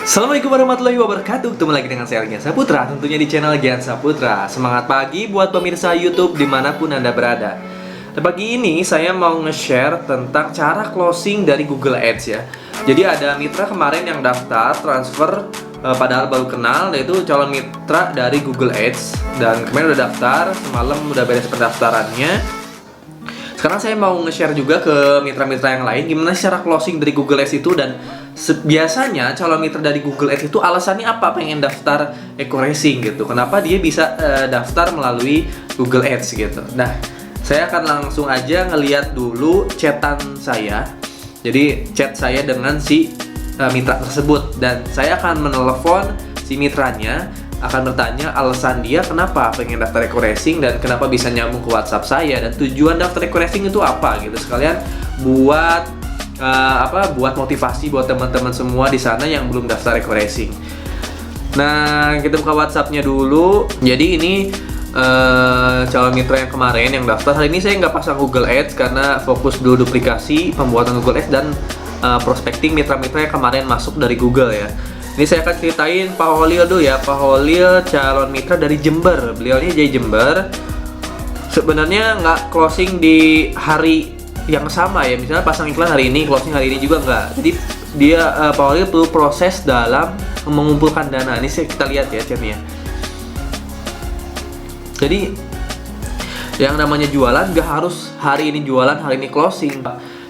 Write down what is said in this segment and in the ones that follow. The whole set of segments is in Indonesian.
Assalamualaikum warahmatullahi wabarakatuh. Ketemu lagi dengan saya Gian Saputra, tentunya di channel Gian Saputra. Semangat pagi buat pemirsa YouTube dimanapun Anda berada. Dan pagi ini saya mau nge-share tentang cara closing dari Google Ads ya. Jadi ada mitra kemarin yang daftar transfer padahal baru kenal, yaitu calon mitra dari Google Ads. Dan kemarin udah daftar, semalam udah beres pendaftarannya. Sekarang saya mau nge-share juga ke mitra-mitra yang lain gimana cara closing dari Google Ads itu. Dan biasanya calon mitra dari Google Ads itu alasannya apa pengen daftar eco-racing gitu. Kenapa dia bisa daftar melalui Google Ads gitu. Nah, saya akan langsung aja ngeliat dulu chatan saya. Jadi chat saya dengan si mitra tersebut. Dan saya akan menelepon si mitranya, akan bertanya alasan dia kenapa pengen daftar eco-racing dan kenapa bisa nyambung ke WhatsApp saya, dan tujuan daftar eco-racing itu apa gitu, sekalian buat buat motivasi buat teman-teman semua di sana yang belum daftar eco-racing. Nah, kita buka WhatsApp-nya dulu. Jadi ini calon mitra yang kemarin yang daftar. Hari ini saya nggak pasang Google Ads karena fokus dulu duplikasi pembuatan Google Ads dan prospecting mitra-mitra yang kemarin masuk dari Google ya. Ini saya akan ceritain Pak Holil dulu ya. Pak Holil calon mitra dari Jember. Beliau ini dari Jember. Sebenarnya nggak closing di hari yang sama ya. Misalnya pasang iklan hari ini, closing hari ini juga nggak. Jadi dia Pak Holil perlu proses dalam mengumpulkan dana. Ini kita lihat ya chatnya. Jadi yang namanya jualan nggak harus hari ini jualan, hari ini closing.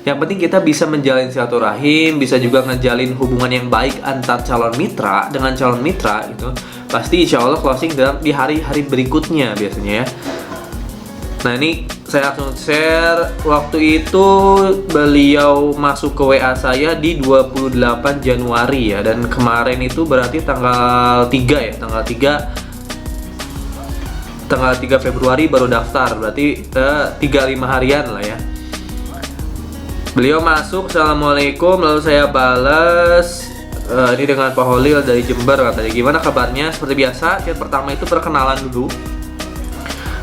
Yang penting kita bisa menjalin silaturahim, bisa juga ngejalin hubungan yang baik antar calon mitra dengan calon mitra gitu. Pasti insya Allah closing di hari-hari berikutnya biasanya ya. Nah, ini saya langsung share. Waktu itu beliau masuk ke WA saya di 28 Januari ya. Dan kemarin itu berarti tanggal 3 ya. Tanggal 3 Februari baru daftar. Berarti 3-5 harian lah ya. Beliau masuk, assalamualaikum, lalu saya balas ini dengan Pak Holil dari Jember katanya. Gimana kabarnya? Seperti biasa, chat pertama itu perkenalan dulu.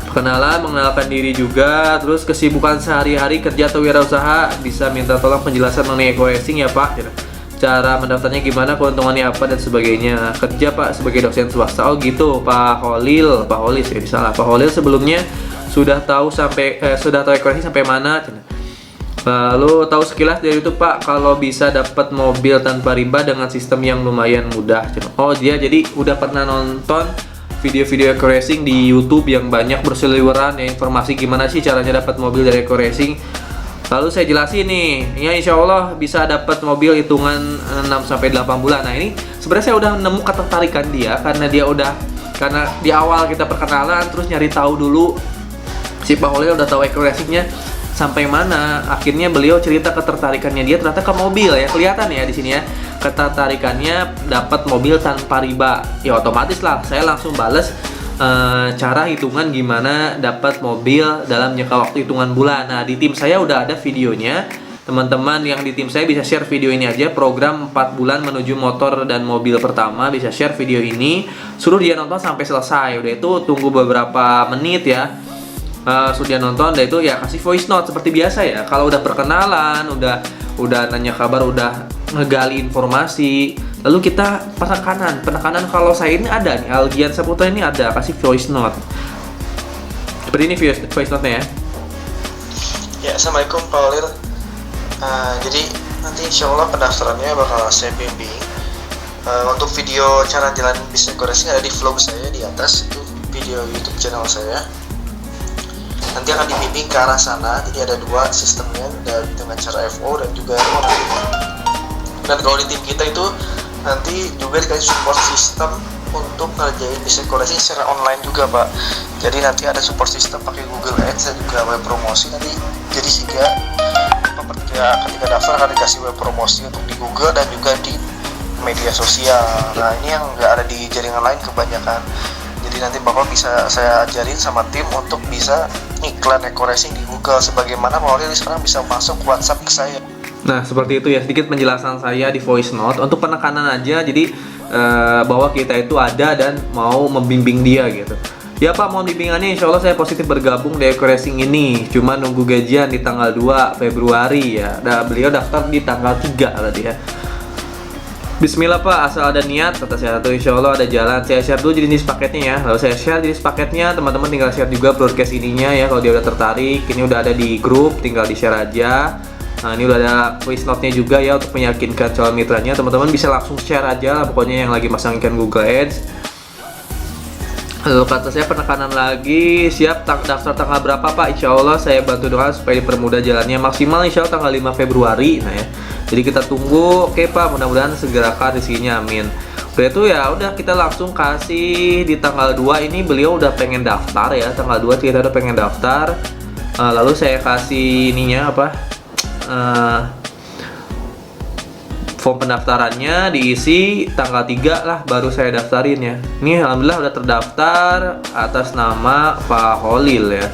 Perkenalan, mengenalkan diri juga, terus kesibukan sehari-hari kerja atau wirausaha, bisa minta tolong penjelasan mengenai eco-racing ya Pak. Cara mendaftarnya gimana, keuntungannya apa dan sebagainya. Kerja Pak sebagai dosen swasta. Oh gitu, Pak Holil ya misalnya. Pak Holil sebelumnya sudah tahu eco-racing sampai mana? Lalu tahu sekilas dari YouTube Pak kalau bisa dapat mobil tanpa riba dengan sistem yang lumayan mudah. Oh dia jadi udah pernah nonton video-video eco-racing di YouTube yang banyak berseliweran ya, informasi gimana sih caranya dapat mobil dari eco-racing. Lalu saya jelasin nih, ya insya Allah bisa dapat mobil hitungan 6-8 bulan. Nah ini sebenarnya saya udah nemu ketertarikan dia karena di awal kita perkenalan terus nyari tahu dulu si Pak Holil udah tahu eco-racingnya sampai mana. Akhirnya beliau cerita ketertarikannya dia ternyata ke mobil ya, kelihatan ya di sini ya, ketertarikannya dapat mobil tanpa riba. Ya otomatis lah saya langsung bales cara hitungan gimana dapat mobil dalam jangka waktu hitungan bulan. Nah di tim saya udah ada videonya. Teman-teman yang di tim saya bisa share video ini aja, program 4 bulan menuju motor dan mobil pertama, bisa share video ini, suruh dia nonton sampai selesai. Udah itu tunggu beberapa menit ya. Sudah nonton, dan itu ya kasih voice note seperti biasa ya. Kalau udah perkenalan, udah nanya kabar, udah ngegali informasi, lalu kita penekanan kalau saya ini ada nih, Gian Saputra ini ada kasih voice note. Seperti ini voice note-nya ya. Ya, assalamualaikum Pak Holil. Jadi nanti insya Allah pendaftarannya bakal saya bimbing. Untuk video cara jalan bisnis eco-racing ada di vlog saya di atas, itu video YouTube channel saya. Nanti akan dibimbing ke arah sana. Jadi ada dua sistemnya, dengan cara FO dan juga online. Dan kalau di tim kita itu nanti juga dikasih support system untuk ngerjain bisnis eco-racing secara online juga Pak. Jadi nanti ada support system pakai Google Ads dan juga web promosi nanti. Jadi sehingga ketika daftar akan dikasih web promosi untuk di Google dan juga di media sosial. Nah ini yang nggak ada di jaringan lain kebanyakan. Jadi nanti Bapak bisa saya ajarin sama tim untuk bisa iklan eco-racing di Google, sebagaimana Pak Holil sekarang bisa masuk WhatsApp ke saya. Nah seperti itu ya, sedikit penjelasan saya di voice note untuk penekanan aja. Jadi bahwa kita itu ada dan mau membimbing dia gitu. Ya Pak, mohon bimbingannya, insya Allah saya positif bergabung di eco-racing ini. Cuma nunggu gajian di tanggal 2 Februari ya. Beliau daftar di tanggal 3 berarti ya. Bismillah Pak, asal ada niat, kata saya tuh insya Allah ada jalan. Saya share dulu jenis paketnya ya. Lalu saya share jenis paketnya, teman-teman tinggal share juga broadcast ininya ya. Kalau dia udah tertarik, ini udah ada di grup, tinggal di share aja. Nah ini udah ada voice note-nya juga ya untuk meyakinkan calon mitranya. Teman-teman bisa langsung share aja lah, pokoknya yang lagi masang iklan Google Ads. Lalu kata saya penekanan lagi, siap daftar tanggal berapa Pak? Insya Allah saya bantu doa supaya dipermudah jalannya, maksimal insya Allah tanggal 5 Februari. Nah ya, jadi kita tunggu. Oke Pak, mudah-mudahan segerakan rezekinya, amin. Udah itu ya udah kita langsung kasih di tanggal 2 ini beliau udah pengen daftar ya, tanggal 2 kita udah pengen daftar. Lalu saya kasih ininya apa? Form pendaftarannya diisi tanggal 3 lah baru saya daftarin ya. Ini alhamdulillah udah terdaftar atas nama Pak Holil ya.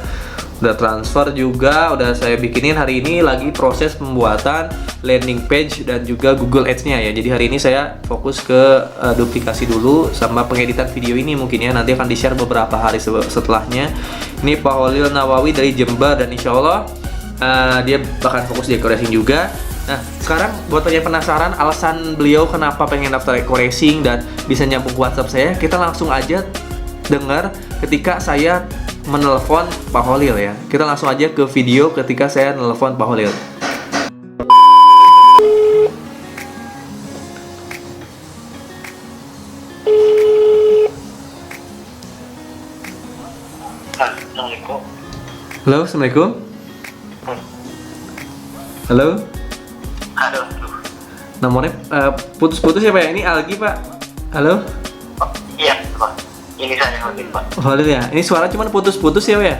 Udah transfer juga, udah saya bikinin hari ini lagi proses pembuatan landing page dan juga Google Ads-nya ya. Jadi hari ini saya fokus ke duplikasi dulu sama pengeditan video ini mungkin ya. Nanti akan di-share beberapa hari setelahnya. Ini Pak Holil Nawawi dari Jember dan insya Allah dia bahkan fokus di eco-racing juga. Nah, sekarang buat yang penasaran alasan beliau kenapa pengen daftar eco-racing dan bisa nyambung ke WhatsApp saya, kita langsung aja dengar ketika saya menelpon Pak Holil ya. Kita langsung aja ke video ketika saya menelpon Pak Holil. Assalamualaikum. Halo, Assalamualaikum. Halo. Halo. Nomornya putus-putus ya Pak ya? Ini Algi Pak. Halo. Oh, iya Pak. Ini saya Holil Pak. Holil ya. Ini suara cuman putus-putus ya Pak ya?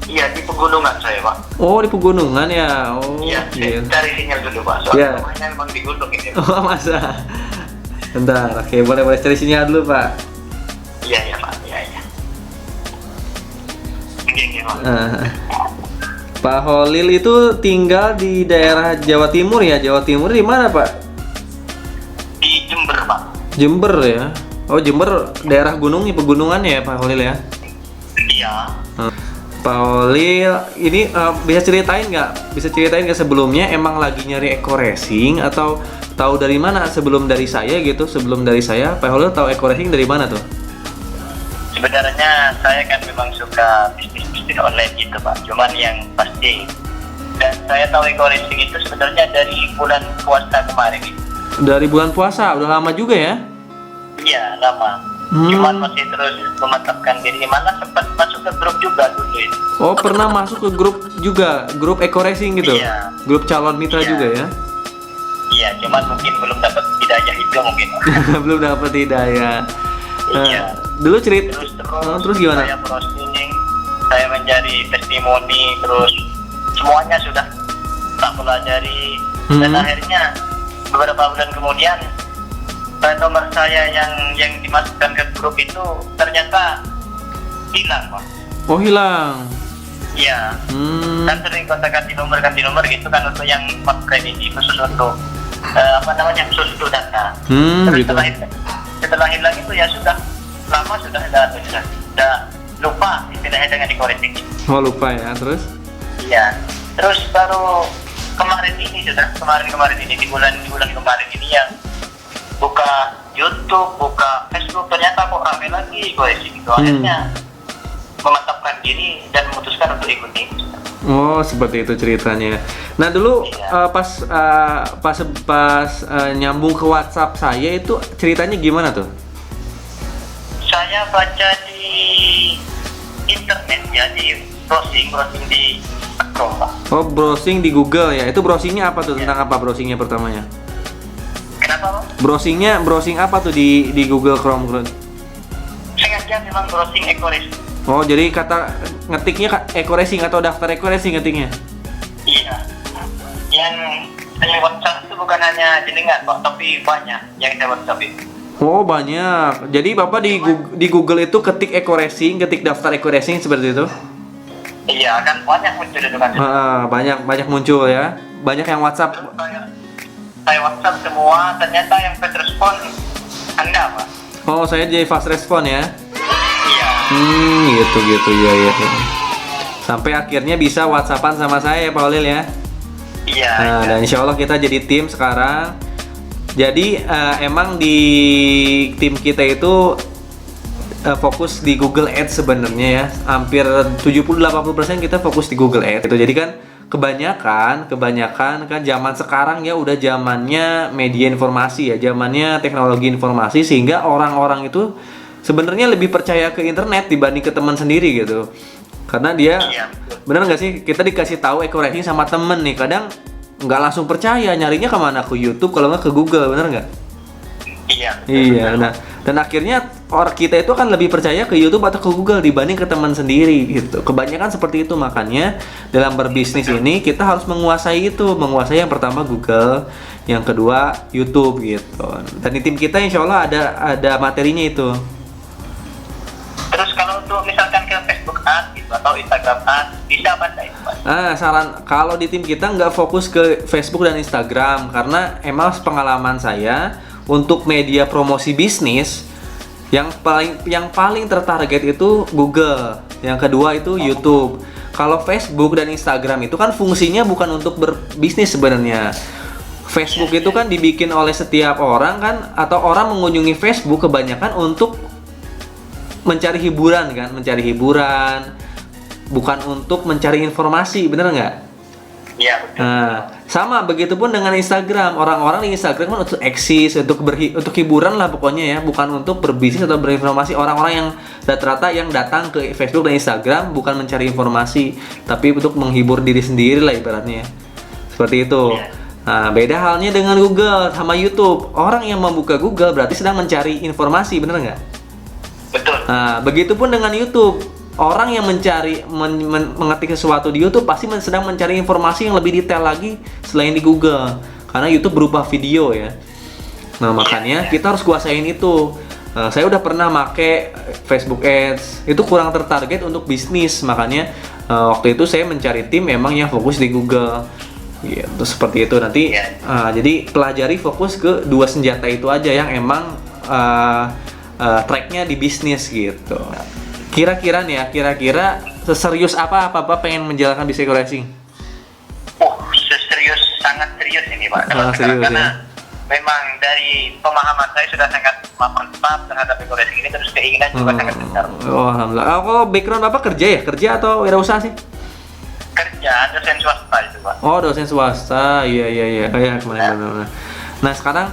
Iya di pegunungan saya Pak. Oh di pegunungan ya. Oh Iya. iya. Cari sinyal dulu Pak. Iya. Soalnya rumahnya memang di gunung ini. Oh masa? Bentar. Oke boleh cari sinyal dulu Pak. Iya Pak. Iya. Iya Pak. Pak Holil itu tinggal di daerah Jawa Timur ya. Jawa Timur di mana Pak? Di Jember Pak. Jember ya. Oh Jember daerah gunung pegunungan ya Pak Holil ya. Iya. Pak Holil ini bisa ceritain nggak? Bisa ceritain nggak sebelumnya emang lagi nyari eco-racing atau tahu dari mana sebelum dari saya gitu? Sebelum dari saya Pak Holil tahu eco-racing dari mana tuh? Sebenarnya saya kan memang suka bisnis online gitu Pak. Cuman yang pasti dan saya tahu eco-racing itu sebenarnya dari bulan puasa kemarin. Dari bulan puasa, udah lama juga ya? Iya lama. Cuman masih terus memantapkan diri. Mana sempat masuk ke grup juga dulu itu. Oh pernah masuk ke grup juga, grup eco-racing gitu? Iya. Grup calon mitra Iya. juga ya? Iya, cuman mungkin belum dapat hidayah itu mungkin. Belum dapat hidayah. Iya. Dulu cerita, terus gimana? Saya browsing, saya mencari testimoni, terus semuanya sudah tak pelajari. Dan akhirnya beberapa bulan kemudian nomor saya yang dimasukkan ke grup itu ternyata hilang Pak. Oh hilang. Iya. Kan sering ganti nomor gitu kan untuk yang pakai ini khusus untuk khusus untuk data. Terus Gitu. setelah hilang itu ya sudah lama sudah lupa istilahnya dengan eco-racing. Oh lupa ya, terus? Iya. Terus baru kemarin ini di bulan kemarin ini yang buka YouTube, buka Facebook ternyata kok ramai lagi eco-racing itu. Akhirnya memantapkan diri dan memutuskan untuk ikuti. Oh seperti itu ceritanya. Nah dulu pas nyambung ke WhatsApp saya itu ceritanya gimana tuh? Saya baca di internet ya, di browsing di Chrome Pak. Oh browsing di Google ya. Itu browsingnya apa tuh? Tentang apa browsingnya pertamanya? Kenapa Pak? Browsing apa tuh di Google Chrome? Sengaja memang browsing eco-racing. Oh jadi kata ngetiknya eco-racing atau daftar eco-racing ngetiknya? Iya. Yang WhatsApp itu bukan hanya jenengan Pak, tapi banyak yang saya WhatsApp itu. Oh banyak. Jadi Bapak di Google itu ketik eco-racing, ketik daftar eco-racing seperti itu? Iya, kan banyak muncul itu kan. Banyak muncul ya. Banyak yang WhatsApp. Saya WhatsApp semua, ternyata yang first respon Anda Pak. Oh saya jadi fast respon ya? Iya. Gitu ya. Sampai akhirnya bisa WhatsAppan sama saya ya Pak Holil ya? Iya. Nah, dan insya Allah kita jadi tim sekarang. Jadi emang di tim kita itu fokus di Google Ads sebenarnya ya. Hampir 70-80% kita fokus di Google Ads. Gitu. Jadi kan kebanyakan kan zaman sekarang ya udah zamannya media informasi ya, zamannya teknologi informasi, sehingga orang-orang itu sebenarnya lebih percaya ke internet dibanding ke teman sendiri gitu. Karena dia bener nggak sih, kita dikasih tahu accuracy sama temen nih, kadang nggak langsung percaya, nyarinya kemana, ke YouTube kalau nggak ke Google, bener nggak? Iya. Nah, dan akhirnya orang kita itu akan lebih percaya ke YouTube atau ke Google dibanding ke teman sendiri gitu. Kebanyakan seperti itu, makanya dalam berbisnis ini kita harus menguasai itu, menguasai yang pertama Google, yang kedua YouTube gitu. Dan di tim kita insya Allah ada materinya itu. Terus kalau untuk misalkan ke Facebook Ads gitu atau Instagram Ads, bisa apa enggak itu, Pak? Saran kalau di tim kita nggak fokus ke Facebook dan Instagram, karena emang pengalaman saya untuk media promosi bisnis yang paling tertarget itu Google, yang kedua itu YouTube. Kalau Facebook dan Instagram itu kan fungsinya bukan untuk berbisnis sebenarnya. Facebook itu kan dibikin oleh setiap orang kan, atau orang mengunjungi Facebook kebanyakan untuk mencari hiburan kan, bukan untuk mencari informasi, bener nggak? Iya, betul. Nah, sama begitupun dengan Instagram. Orang-orang di Instagram kan untuk eksis, untuk hiburan lah pokoknya ya, bukan untuk berbisnis atau berinformasi. Orang-orang yang rata-rata yang datang ke Facebook dan Instagram bukan mencari informasi, tapi untuk menghibur diri sendiri lah ibaratnya. Seperti itu. Nah, beda halnya dengan Google sama YouTube. Orang yang membuka Google berarti sedang mencari informasi, bener nggak? Betul. Nah, begitupun dengan YouTube. Orang yang mencari mengetik sesuatu di YouTube pasti sedang mencari informasi yang lebih detail lagi selain di Google, karena YouTube berupa video ya. Nah, makanya kita harus kuasain itu. Saya udah pernah make Facebook Ads, itu kurang tertarget untuk bisnis, makanya waktu itu saya mencari tim memang yang fokus di Google gitu, seperti itu. Nanti jadi pelajari fokus ke dua senjata itu aja yang emang tracknya di bisnis gitu. Kira-kira seserius apa Bapak pengen menjalankan bisnis racing? Sangat serius ini, Pak. Serius karena ya. Memang dari pemahaman saya sudah sangat mantap terhadap racing ini, terus keinginan juga sangat besar. Oh, alhamdulillah. Kalau background Bapak kerja atau wirausaha sih? Kerja, dosen swasta itu, Pak. Oh, dosen swasta. Iya. Kayak kemarin benar. Nah, sekarang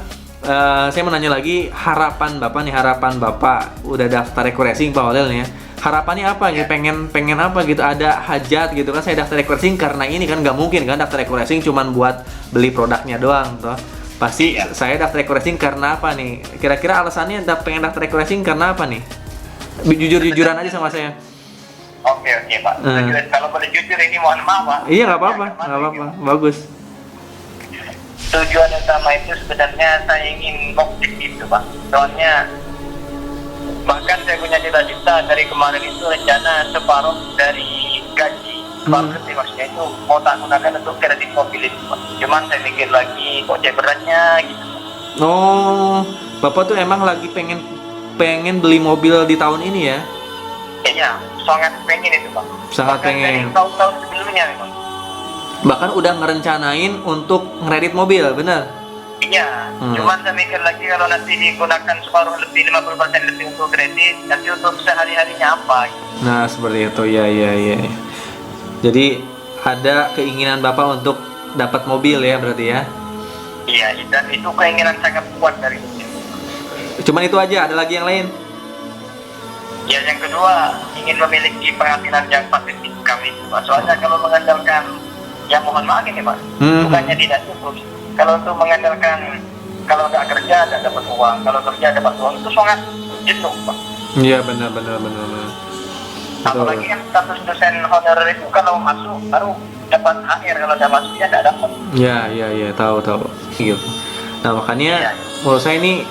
saya mau nanya lagi, harapan Bapak udah daftar racing Pak Olel nih ya. Harapannya apa gitu? Pengen apa gitu? Ada hajat gitu kan, saya daftar racing karena ini kan, nggak mungkin kan daftar racing cuman buat beli produknya doang toh. Pasti saya daftar racing karena apa nih? Kira-kira alasannya pengen daftar racing karena apa nih? Jujur-jujuran aja sama saya. Oke, Pak. Kalau boleh jujur ini mohon maaf, Pak. Iya, nggak apa-apa. Bagus. Tujuan utama itu sebenarnya saya ingin mengobjek itu, Pak. Soalnya bahkan saya punya cita-cita dari kemarin itu, rencana separuh dari gaji marketing maksudnya itu mau tak gunakan untuk kredit mobil itu, Pak. Cuman saya mikir lagi kok beratnya gitu. Oh, Bapak tuh emang lagi pengen beli mobil di tahun ini ya? Iya, sangat pengen itu, Pak. Sangat bahkan pengen. Dari tahun-tahun sebelumnya memang. Bahkan udah ngerencanain untuk ngeredit mobil, bener? Iya, cuman saya mikir lagi kalau nanti digunakan separuh lebih 50% lebih untuk kredit, nanti untuk sehari-harinya apa gitu. Nah, seperti itu, ya. Jadi ada keinginan Bapak untuk dapat mobil ya berarti ya? Iya, dan itu keinginan sangat kuat dari itu. Cuman itu aja, ada lagi yang lain? Ya, yang kedua, ingin memiliki penghasilan yang pasif income itu, Pak. Soalnya kalau mengandalkan, ya mohon maaf ini, Pak, bukannya tidak cukup. Kalau untuk mengandalkan, kalau nggak kerja nggak dapat uang, kalau kerja dapat uang, itu sangat jenuh, Pak. Iya, benar. Apalagi kan status dosen honorer itu kalau masuk baru dapat HR, kalau tidak masuk ya tidak dapat. Iya, tahu. Gitu. Nah, makanya menurut saya ini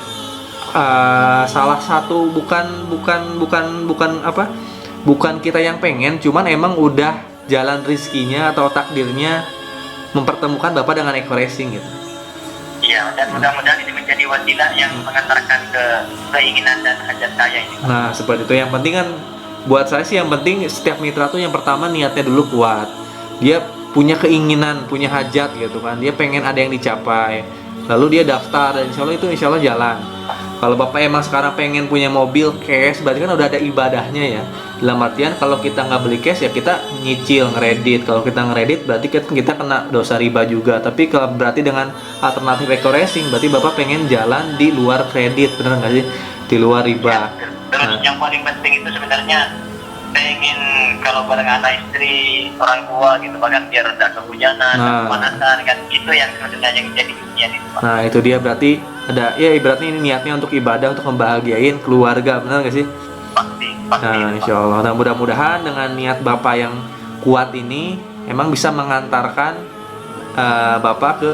salah satu bukan kita yang pengen, cuman emang udah jalan rizkinya atau takdirnya mempertemukan Bapak dengan Eko Racing gitu. Iya, dan mudah-mudahan ini menjadi wasilah yang mengantarkan ke keinginan dan hajat saya ini. Nah, seperti itu. Yang penting kan buat saya sih, yang penting setiap mitra tuh yang pertama niatnya dulu kuat. Dia punya keinginan, punya hajat gitu kan. Dia pengen ada yang dicapai. lalu dia daftar dan insya Allah jalan. Kalau Bapak emang sekarang pengen punya mobil cash, berarti kan udah ada ibadahnya ya. Dalam artian kalau kita nggak beli cash ya kita nyicil, ngeredit. Kalau kita ngeredit berarti kita kena dosa riba juga. Tapi kalau berarti dengan alternatif eco racing, berarti Bapak pengen jalan di luar kredit, bener nggak sih? Di luar riba. Terus yang paling penting itu sebenarnya saya ingin kalau bareng anak istri, orang tua gitu, bahkan biar rendah kehujanan, kepanasan kan, itu yang sebenarnya yang jadi impian itu Pak. Nah itu dia berarti ada ya ibaratnya ini niatnya untuk ibadah, untuk membahagiain keluarga, benar nggak sih? Pasti Nah insya Allah. Nah mudah-mudahan dengan niat Bapak yang kuat ini emang bisa mengantarkan Bapak ke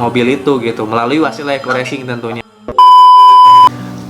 mobil itu gitu melalui wasilah eco racing tentunya.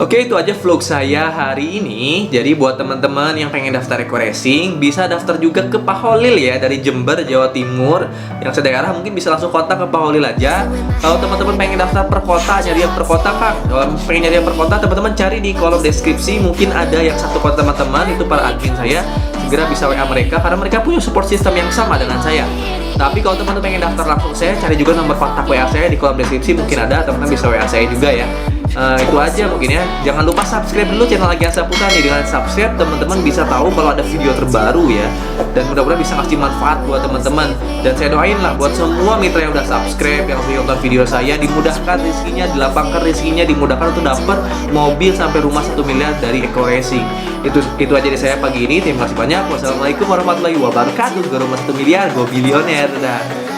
Oke, itu aja vlog saya hari ini. Jadi buat teman-teman yang pengen daftar eco racing, bisa daftar juga ke Pak Holil ya, dari Jember, Jawa Timur. Yang sedaerah mungkin bisa langsung kontak ke Pak Holil aja. Kalau teman-teman pengen daftar per kota, nyari yang per kota Kang. Kalau pengen nyari yang per kota, teman-teman cari di kolom deskripsi. Mungkin ada yang satu kota teman-teman, itu para admin saya. Segera bisa WA mereka, karena mereka punya support system yang sama dengan saya. Tapi kalau teman-teman pengen daftar langsung saya, cari juga nomor kontak WA saya di kolom deskripsi. Mungkin ada, teman-teman bisa WA saya juga ya. Itu aja mungkin ya. Jangan lupa subscribe dulu channel Agian Saputra nih. Dengan subscribe teman-teman bisa tahu kalau ada video terbaru ya. Dan mudah-mudahan bisa ngasih manfaat buat teman-teman. Dan saya doain lah buat semua mitra yang udah subscribe, yang udah nonton video saya, dimudahkan rezekinya, dilapangkan rezekinya, dimudahkan untuk dapat mobil sampai rumah 1 miliar dari eco racing. Itu aja dari saya pagi ini. Terima kasih banyak. Wassalamualaikum warahmatullahi wabarakatuh. Ke rumah 1 miliar, go bilioner. Dadah.